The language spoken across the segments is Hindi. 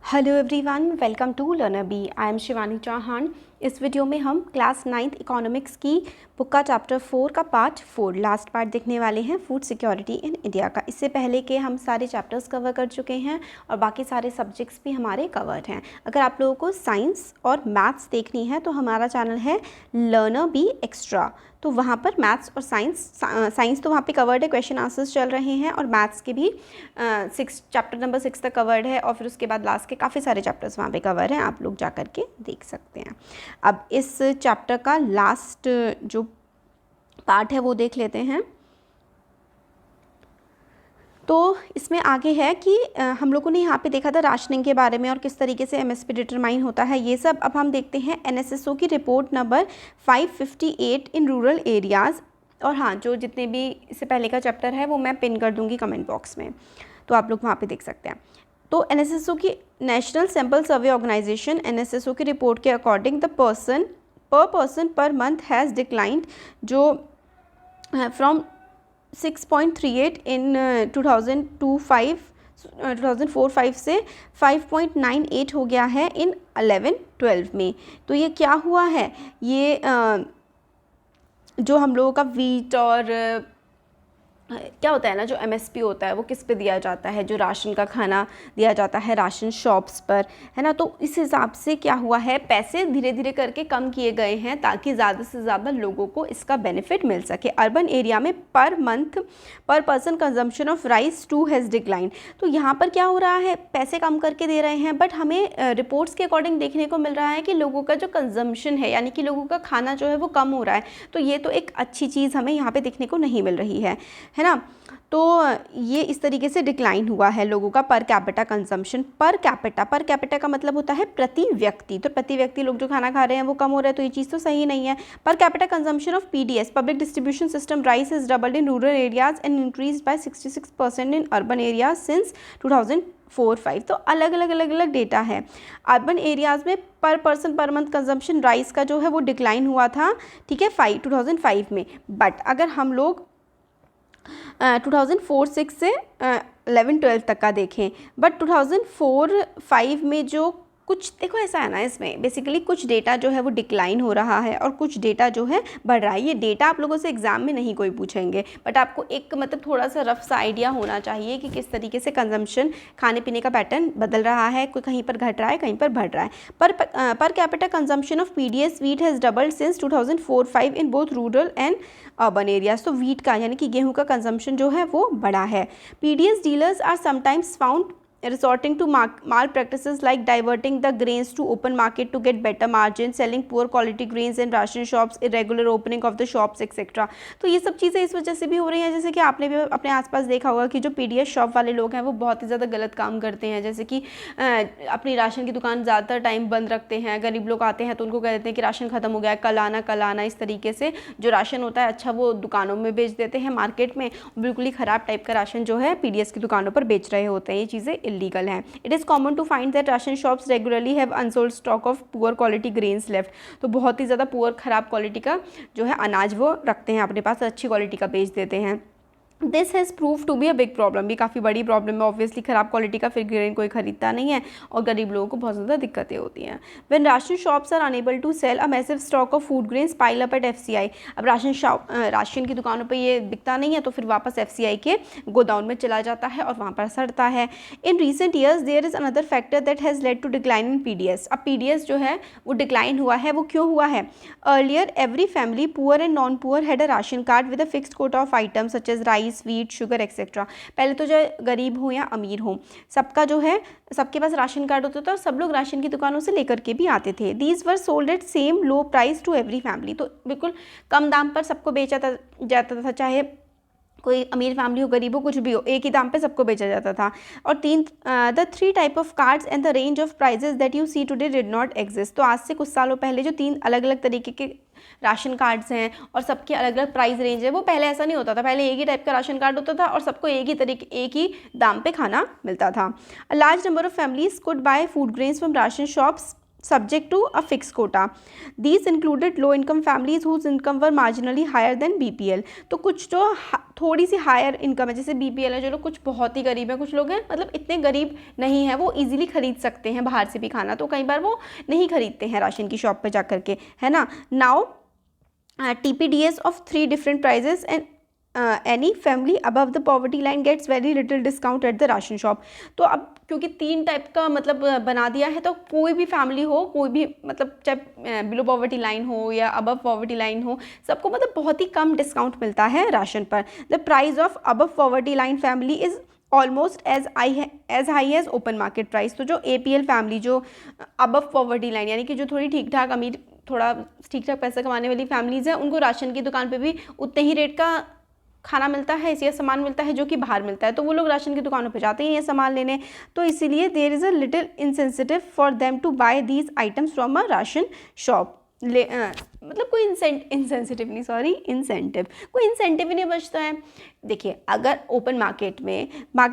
Hello everyone, welcome to learner B. I am Shivani Chauhan. इस वीडियो में हम क्लास 9th इकोनॉमिक्स की बुक का चैप्टर 4 का पार्ट 4 लास्ट पार्ट देखने वाले हैं, फूड सिक्योरिटी इन इंडिया का। इससे पहले के हम सारे चैप्टर्स कवर कर चुके हैं और बाकी सारे सब्जेक्ट्स भी हमारे कवर्ड हैं। अगर आप लोगों को साइंस और मैथ्स देखनी है तो हमारा चैनल है लर्नर बी एक्स्ट्रा, तो वहाँ पर मैथ्स और साइंस तो वहाँ पे कवर्ड है, क्वेश्चन आंसर्स चल रहे हैं, और मैथ्स के भी चैप्टर नंबर 6 तक कवर्ड है, और फिर उसके बाद लास्ट के काफ़ी सारे चैप्टर्स वहाँ पे कवर हैं, आप लोग जा कर के देख सकते हैं। अब इस चैप्टर का लास्ट जो पार्ट है वो देख लेते हैं। तो इसमें आगे है कि हम लोगों ने यहाँ पे देखा था राशनिंग के बारे में और किस तरीके से एमएसपी डिटरमाइन होता है, ये सब। अब हम देखते हैं एनएसएसओ की report number 558 in rural areas. और हाँ, जो जितने भी इससे पहले का चैप्टर है वो मैं पिन कर दूँगी कमेंट बॉक्स में, तो आप लोग वहाँ पे देख सकते हैं। तो एनएसएसओ की नेशनल सैम्पल सर्वे ऑर्गेनाइजेशन एनएसएसओ की रिपोर्ट के according the person per month has declined, जो फ्रॉम 6.38 इन 2004-5 से 5.98 हो गया है इन 11-12 में। तो ये क्या हुआ है, ये जो हम लोगों का वीट और क्या होता है ना, जो एमएसपी होता है वो किस पे दिया जाता है, जो राशन का खाना दिया जाता है राशन शॉप्स पर, है ना। तो इस हिसाब से क्या हुआ है, पैसे धीरे धीरे करके कम किए गए हैं ताकि ज़्यादा से ज़्यादा लोगों को इसका बेनिफिट मिल सके। अर्बन एरिया में पर मंथ पर person consumption of rice to has decline. तो यहाँ पर क्या हो रहा है, पैसे कम करके दे रहे हैं, बट हमें रिपोर्ट्स के अकॉर्डिंग देखने को मिल रहा है कि लोगों का जो कंजम्पशन है, यानी कि लोगों का खाना जो है वो कम हो रहा है। तो ये तो एक अच्छी चीज़ हमें यहाँ पे देखने को नहीं मिल रही है ना। तो ये इस तरीके से डिक्लाइन हुआ है लोगों का per capita consumption. Per capita का मतलब होता है प्रति व्यक्ति, तो प्रति व्यक्ति लोग जो खाना खा रहे हैं वो कम हो रहा है, तो ये चीज़ तो सही नहीं है। Per capita consumption of PDS public distribution system rice is doubled in rural areas and increase by 66% in urban areas since 2004-5। तो अलग अलग डेटा है। अर्बन एरियाज़ में पर person per month consumption rice का जो है वो डिक्लाइन हुआ था, ठीक है, 2005 में। बट अगर हम लोग 2004-6 से 11-12 तक का देखें, बट 2004-5 में जो कुछ देखो ऐसा है ना, इसमें बेसिकली कुछ डेटा जो है वो डिक्लाइन हो रहा है और कुछ डेटा जो है बढ़ रहा है। ये डेटा आप लोगों से एग्जाम में नहीं कोई पूछेंगे, बट आपको एक मतलब थोड़ा सा रफ सा आइडिया होना चाहिए कि किस तरीके से कंजम्पशन, खाने पीने का पैटर्न बदल रहा है, कोई कहीं पर घट रहा है, कहीं पर बढ़ रहा है। Per capita consumption of PDS wheat has doubled since 2004-5 in both rural and urban areas. तो वीट का यानी कि गेहूँ का कंजम्पशन जो है वो बढ़ा है। PDS dealers are sometimes found resorting to malpractices like diverting the grains to open market to get better margins, selling poor quality grains in ration shops, irregular opening of the shops etc. तो ये सब चीज़ें इस वजह से भी हो रही हैं, जैसे कि आपने भी अपने आसपास देखा होगा कि जो पीडीएस शॉप वाले लोग हैं वो बहुत ही ज़्यादा गलत काम करते हैं, जैसे कि अपनी राशन की दुकान ज़्यादातर टाइम बंद रखते हैं। गरीब लोग आते हैं तो उनको कह देते हैं कि राशन ख़त्म हो गया है, कल आना। इस तरीके से जो राशन होता है अच्छा वो दुकानों में बेच देते हैं मार्केट में, बिल्कुल ही ख़राब टाइप का राशन जो है पीडीएस की दुकानों पर बेच रहे होते हैं। ये चीज़ें illegal है। It is common to find that ration shops regularly have unsold stock of poor quality grains left। तो बहुत ही ज़्यादा पुअर ख़राब क्वालिटी का जो है अनाज वो रखते हैं अपने पास, अच्छी क्वालिटी का बेच देते हैं। This has prove to be a big problem. ये काफ़ी बड़ी प्रॉब्लम है, ऑब्वियसली ख़राब क्वालिटी का फिर ग्रेन कोई खरीदता नहीं है और गरीब लोगों को बहुत ज़्यादा दिक्कतें होती हैं। When ration shops are enable to sell a massive stock of food grains pile up at FCI. अब राशन की दुकानों पे ये बिकता नहीं है तो फिर वापस एफसीआई के गोदाउन में चला जाता है और वहाँ पर सड़ता है। In recent years there is another factor that has led to decline in PDS. अब पीडीएस जो है वो डिक्लाइन हुआ है, वो क्यों हुआ है? Earlier every family poor and non poor had a ration card with a fixed quota of items such as rice, wheat, sugar etcetera. पहले तो जो गरीब हो या अमीर हो, सबका जो है सबके पास राशन कार्ड होता था और सब लोग राशन की दुकानों से लेकर के भी आते थे। These were sold at same low price to every family. तो बिल्कुल कम दाम पर सबको बेचा जाता था, चाहे कोई अमीर फैमिली हो, गरीब हो, कुछ भी हो, एक ही दाम पे सबको बेचा जाता था। और the 3 type of cards and the range of prices that you see today did not exist. तो आज से कुछ सालों पहले जो 3 अलग अलग तरीके के राशन कार्ड्स हैं और सबके अलग अलग प्राइस रेंज है, वो पहले ऐसा नहीं होता था। पहले एक ही टाइप का राशन कार्ड होता था और सबको एक ही दाम पे खाना मिलता था। A large number of families could bye food grains from ration shops subject to a fixed quota. These included low income families whose income were marginally higher than BPL. तो कुछ जो थोड़ी सी हायर इनकम है, जैसे BPL है, जो लोग कुछ बहुत ही गरीब है, कुछ लोग हैं मतलब इतने गरीब नहीं है, वो इजीली खरीद सकते हैं बाहर से भी खाना, तो कई बार वो नहीं खरीदते हैं राशन की शॉप पर जा करके, है ना. Now TPDS of 3 different prices and any family above the poverty line gets very little discount at the ration shop. तो अब क्योंकि 3 टाइप का मतलब बना दिया है, तो कोई भी फैमिली हो, कोई भी मतलब चाहे बिलो पॉवर्टी लाइन हो या अबव पॉवर्टी लाइन हो, सबको मतलब बहुत ही कम डिस्काउंट मिलता है राशन पर. The price of above poverty line family is almost as high as open market price. तो जो APL फैमिली जो अबव पॉवर्टी लाइन यानी कि जो थोड़ी ठीक ठाक अमीर, थोड़ा ठीक ठाक पैसा कमाने वाली फैमिलीज़ हैं, उनको राशन की दुकान पे भी उतने ही रेट का खाना मिलता है, या सामान मिलता है जो कि बाहर मिलता है, तो वो लोग राशन की दुकानों पे जाते ही हैं सामान लेने. तो इसीलिए there is a little insensitive for them to buy these items from a ration shop. मतलब कोई इंसेंसिटिव कोई इंसेंटिव ही नहीं बचता है. देखिए, अगर ओपन मार्केट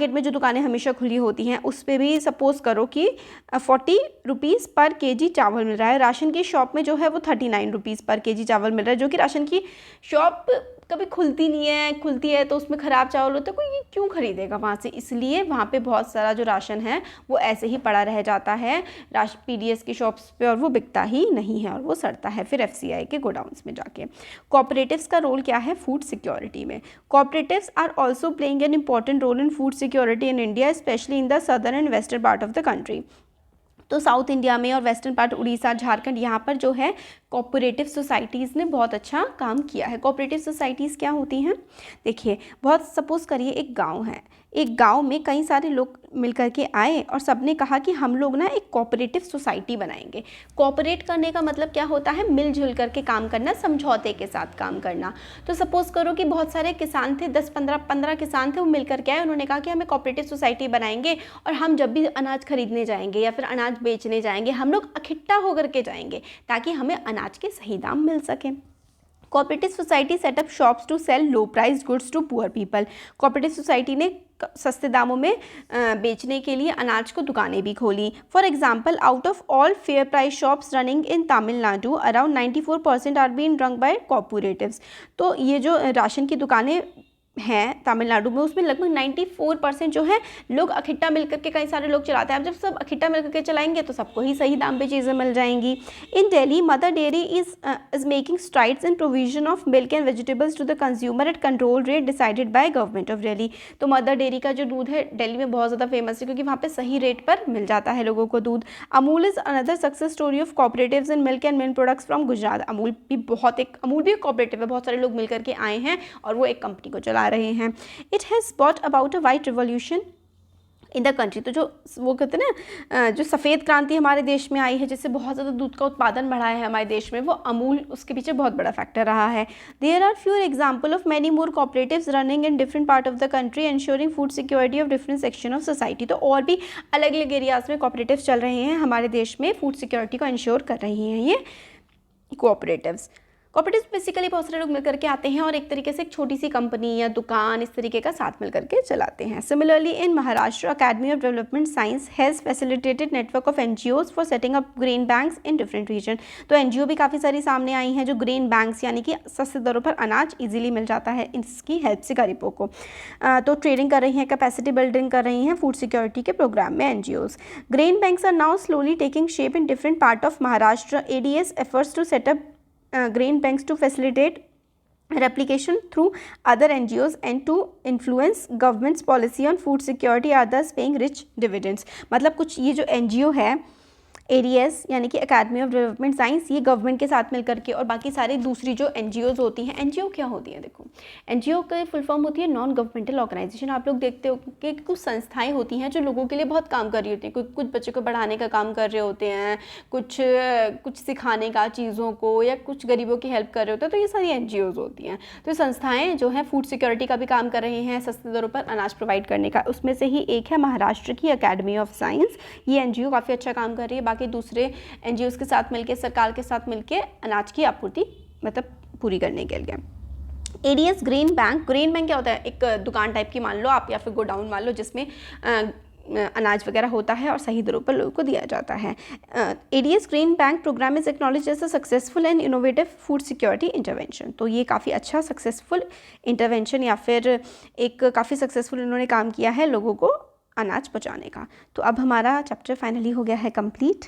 में जो दुकानें हमेशा खुली होती हैं, उस पर भी सपोज़ करो कि 40 रुपीज़ पर केजी चावल मिल रहा है, राशन की शॉप में जो है वो 39 रुपीज़ पर केजी चावल मिल रहा है, जो कि राशन की शॉप कभी खुलती नहीं है, खुलती है तो उसमें ख़राब चावल होता है, कोई क्यों खरीदेगा वहाँ से. इसलिए वहाँ पे बहुत सारा जो राशन है वो ऐसे ही पड़ा रह जाता है PDS की शॉप्स पे, और वो बिकता ही नहीं है और वो सड़ता है फिर FCI के गोडाउन्स में जाके. कोऑपरेटिव्स का रोल क्या है फूड सिक्योरिटी में? Cooperatives are also playing an important role in food security in India, specially in the southern and western part of the country. तो साउथ इंडिया में और वेस्टर्न पार्ट उड़ीसा, झारखंड, यहाँ पर जो है कोऑपरेटिव सोसाइटीज़ ने बहुत अच्छा काम किया है. कोऑपरेटिव सोसाइटीज़ क्या होती हैं? देखिए, बहुत सपोज़ करिए एक गांव है, एक गांव में कई सारे लोग मिल कर के आए और सबने कहा कि हम लोग ना एक कोऑपरेटिव सोसाइटी बनाएंगे. कोऑपरेट करने का मतलब क्या होता है? मिलजुल करके काम करना, समझौते के साथ काम करना. तो सपोज़ करो कि बहुत सारे किसान थे, 10-15 किसान थे, वो मिल कर के आए, उन्होंने कहा कि हमें कोऑपरेटिव सोसाइटी बनाएंगे और हम जब भी अनाज खरीदने जाएंगे या फिर अनाज बेचने जाएंगे, हम लोग इकट्ठा होकर के जाएंगे ताकि हमें अनाज के सही दाम मिल सके. Cooperative society setup shops to sell low price goods to poor people. Cooperative society ने सस्ते दामों में बेचने के लिए अनाज को दुकानें भी खोली. For example, out of all fair price shops running in Tamil Nadu, around 94% are been run by cooperatives. तो ये जो राशन की दुकानें हैं तमिलनाडु में, उसमें लगभग 94% जो है लोग इकट्ठा मिलकर के, कई सारे लोग चलाते हैं. अब जब सब इकट्ठा मिलकर के चलाएंगे तो सबको ही सही दाम पे चीज़ें मिल जाएंगी. In Delhi, Mother Dairy is making strides in provision of milk and vegetables to the consumer at control rate decided by government of Delhi. तो मदर डेयरी का जो दूध है दिल्ली में बहुत ज़्यादा फेमस है, क्योंकि वहाँ पे सही रेट पर मिल जाता है लोगों को दूध. Amul is another success story of cooperatives in milk and milk products from Gujarat. Amul भी एक कोऑपरेटिव है, बहुत सारे लोग मिल करके आए हैं और वो एक कंपनी को चला रहे हैं. It has brought about a white revolution in the country. तो जो वो कहते हैं ना, जो सफ़ेद क्रांति हमारे देश में आई है, जिससे बहुत ज़्यादा दूध का उत्पादन बढ़ा है हमारे देश में, वो अमूल उसके पीछे बहुत बड़ा फैक्टर रहा है. There are few example of many more cooperatives running in different part of the country ensuring food security of different section of society. तो और भी अलग अलग एरियाज़ में कोऑपरेटिव्स चल रहे हैं हमारे देश में, फूड सिक्योरिटी को इंश्योर कर रही हैं ये कोऑपरेटिव्स. कोऑपरेटिव्स बेसिकली बहुत सारे लोग मिलकर के आते हैं और एक तरीके से एक छोटी सी कंपनी या दुकान इस तरीके का साथ मिलकर के चलाते हैं. Similarly in Maharashtra, academy of development science has facilitated network of NGOs for setting up grain banks in different region. तो NGO भी काफ़ी सारी सामने आई हैं, जो ग्रेन बैंक्स यानी कि सस्ते दरों पर अनाज ईजिली मिल जाता है इसकी हेल्प से गरीबों को. तो ट्रेनिंग कर रही हैं, कैपेसिटी बिल्डिंग कर रही हैं फूड सिक्योरिटी के प्रोग्राम में NGOs. Grain banks are now slowly taking shape in different part of Maharashtra. ADS efforts to set up grain banks to facilitate replication through other NGOs and to influence government's policy on food security are thus paying rich dividends. मतलब कुछ ये जो NGO है ADS यानी कि अकेडमी ऑफ डेवलपमेंट साइंस, ये गवर्नमेंट के साथ मिलकर के, और बाकी सारी दूसरी जो NGOs होती हैं. NGO क्या होती है? देखो, NGO का फुल फॉर्म होती है नॉन गवर्नमेंटल ऑर्गेनाइजेशन. आप लोग देखते हो कि कुछ संस्थाएं होती हैं जो लोगों के लिए बहुत काम कर रही होती हैं. कुछ बच्चों को बढ़ाने का काम कर रहे होते हैं, कुछ सिखाने का चीज़ों को, या कुछ गरीबों की हेल्प कर रहे होते हैं. तो ये सारी NGOs होती हैं. तो ये संस्थाएँ जो हैं फूड सिक्योरिटी का भी काम कर रही हैं, सस्ते दरों पर अनाज प्रोवाइड करने का. उसमें से ही एक है महाराष्ट्र की अकेडमी ऑफ साइंस. ये NGO काफ़ी अच्छा काम कर रही है. बाकी दूसरे NGOs के साथ मिलके, सरकार के साथ मिलके अनाज की आपूर्ति मतलब पूरी करने के लिए. ADS ग्रेन बैंक क्या होता है? एक दुकान टाइप की मान लो आप, या फिर गोडाउन मान लो, जिसमें अनाज वगैरह होता है और सही दरों पर लोगों को दिया जाता है। ADS green bank program is acknowledge as a successful and innovative food security intervention. तो ये काफ़ी अच्छा सक्सेसफुल इंटरवेंशन या फिर एक काफ़ी सक्सेसफुल इन्होंने काम किया है लोगों को अनाज पहुँचाने का। तो अब हमारा चैप्टर फाइनली हो गया है कंप्लीट।